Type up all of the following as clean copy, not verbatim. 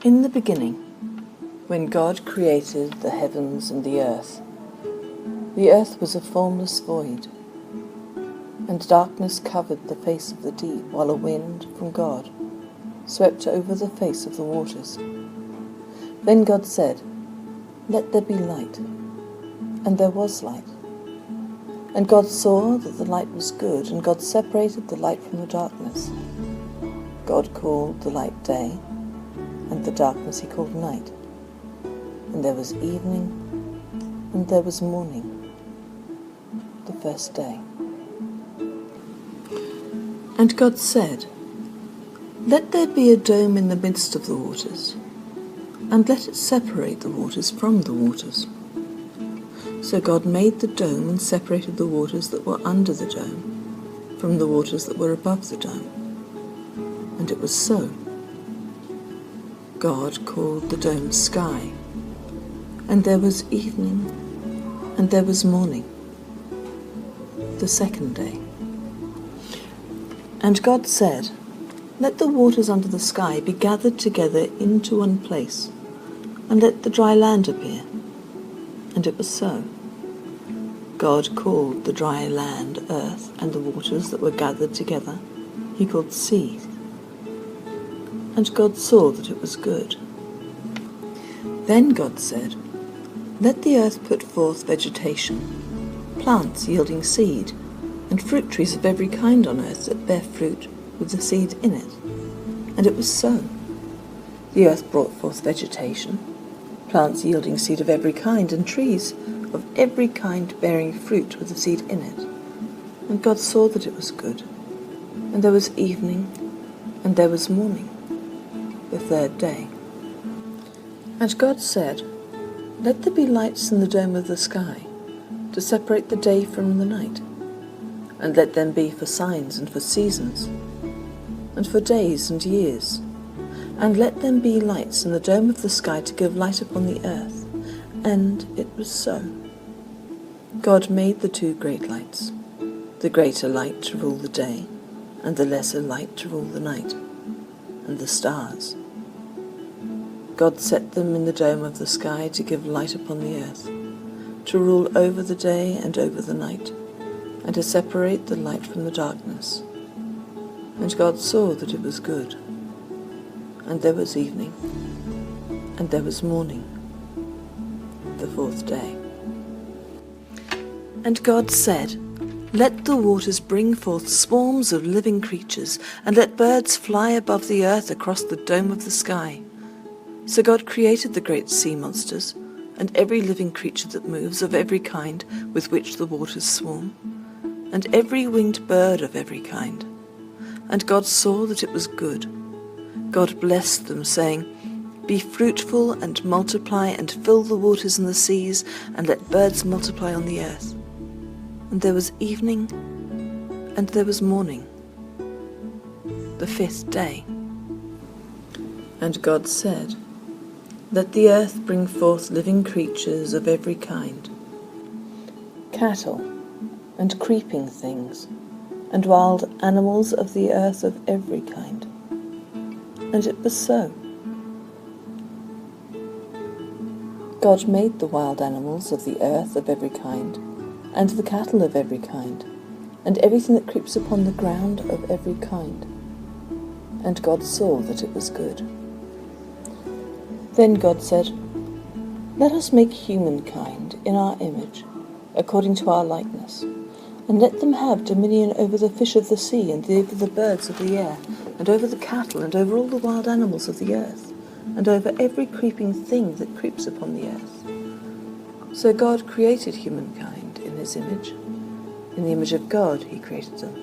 In the beginning, when God created the heavens and the earth was a formless void, and darkness covered the face of the deep, while a wind from God swept over the face of the waters. Then God said, "Let there be light," and there was light. And God saw that the light was good, and God separated the light from the darkness. God called the light day, and the darkness he called night. And there was evening, and there was morning, the first day. And God said, "Let there be a dome in the midst of the waters, and let it separate the waters from the waters." So God made the dome and separated the waters that were under the dome from the waters that were above the dome. And it was so. God called the dome sky, and there was evening, and there was morning, the second day. And God said, "Let the waters under the sky be gathered together into one place, and let the dry land appear." And it was so. God called the dry land earth, and the waters that were gathered together he called sea. And God saw that it was good. Then God said, "Let the earth put forth vegetation, plants yielding seed, and fruit trees of every kind on earth that bear fruit with the seed in it." And it was so. The earth brought forth vegetation, plants yielding seed of every kind, and trees of every kind bearing fruit with the seed in it. And God saw that it was good. And there was evening, and there was morning, the third day. And God said, "Let there be lights in the dome of the sky, to separate the day from the night, and let them be for signs and for seasons, and for days and years. And let them be lights in the dome of the sky to give light upon the earth." And it was so. God made the two great lights, the greater light to rule the day, and the lesser light to rule the night, and the stars. God set them in the dome of the sky to give light upon the earth, to rule over the day and over the night, and to separate the light from the darkness. And God saw that it was good. And there was evening, and there was morning, the fourth day. And God said, "Let the waters bring forth swarms of living creatures, and let birds fly above the earth across the dome of the sky." So God created the great sea monsters, and every living creature that moves of every kind with which the waters swarm, and every winged bird of every kind. And God saw that it was good. God blessed them, saying, "Be fruitful and multiply, and fill the waters and the seas, and let birds multiply on the earth." And there was evening, and there was morning, the fifth day. And God said, "Let the earth bring forth living creatures of every kind, cattle, and creeping things, and wild animals of the earth of every kind." And it was so. God made the wild animals of the earth of every kind, and the cattle of every kind, and everything that creeps upon the ground of every kind. And God saw that it was good. Then God said, "Let us make humankind in our image, according to our likeness, and let them have dominion over the fish of the sea, and over the birds of the air, and over the cattle, and over all the wild animals of the earth, and over every creeping thing that creeps upon the earth." So God created humankind in his image. In the image of God he created them.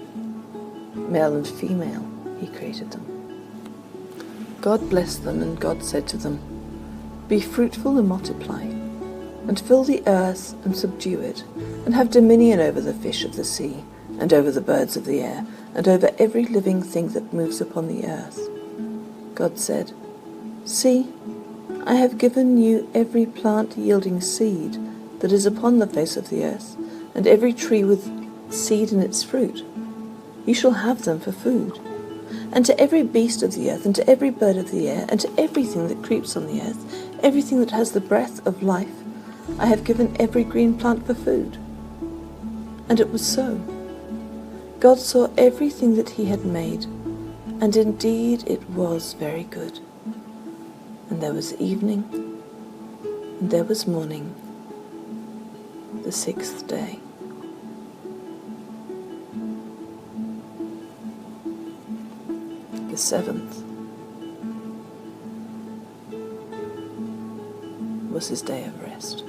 Male and female he created them. God blessed them, and God said to them, "Be fruitful and multiply, and fill the earth and subdue it, and have dominion over the fish of the sea, and over the birds of the air, and over every living thing that moves upon the earth." God said, "See, I have given you every plant yielding seed that is upon the face of the earth, and every tree with seed in its fruit. You shall have them for food. and to every beast of the earth, and to every bird of the air, and to everything that creeps on the earth, everything that has the breath of life, I have given every green plant for food. And it was so. God saw everything that he had made, and indeed it was very good. And there was evening, and there was morning, the sixth day. The seventh was his day of rest.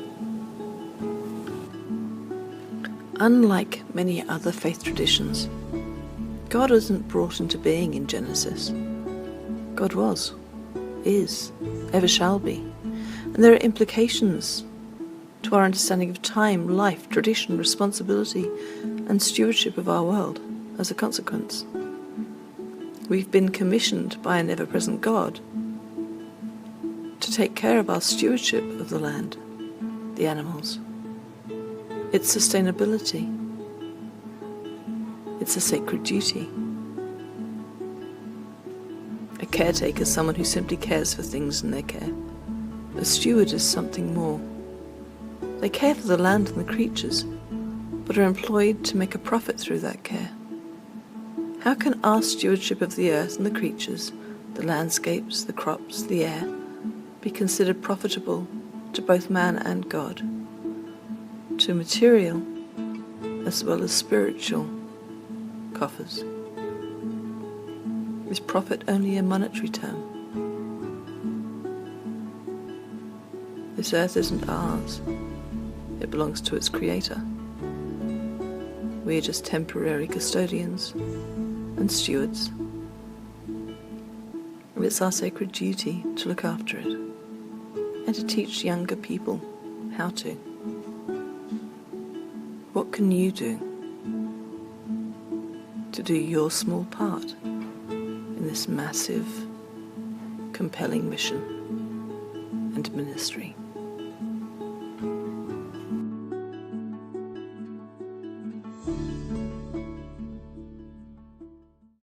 Unlike many other faith traditions, God wasn't brought into being in Genesis. God was, is, ever shall be. And there are implications to our understanding of time, life, tradition, responsibility, and stewardship of our world as a consequence. We've been commissioned by an ever-present God to take care of our stewardship of the land, the animals, its sustainability. It's a sacred duty. A caretaker is someone who simply cares for things in their care. A steward is something more. They care for the land and the creatures, but are employed to make a profit through that care. How can our stewardship of the earth and the creatures, the landscapes, the crops, the air, be considered profitable to both man and God, to material as well as spiritual coffers? Is profit only a monetary term? This earth isn't ours. It belongs to its creator. We are just temporary custodians and stewards. And it's our sacred duty to look after it and to teach younger people how to. What can you do to do your small part in this massive, compelling mission and ministry?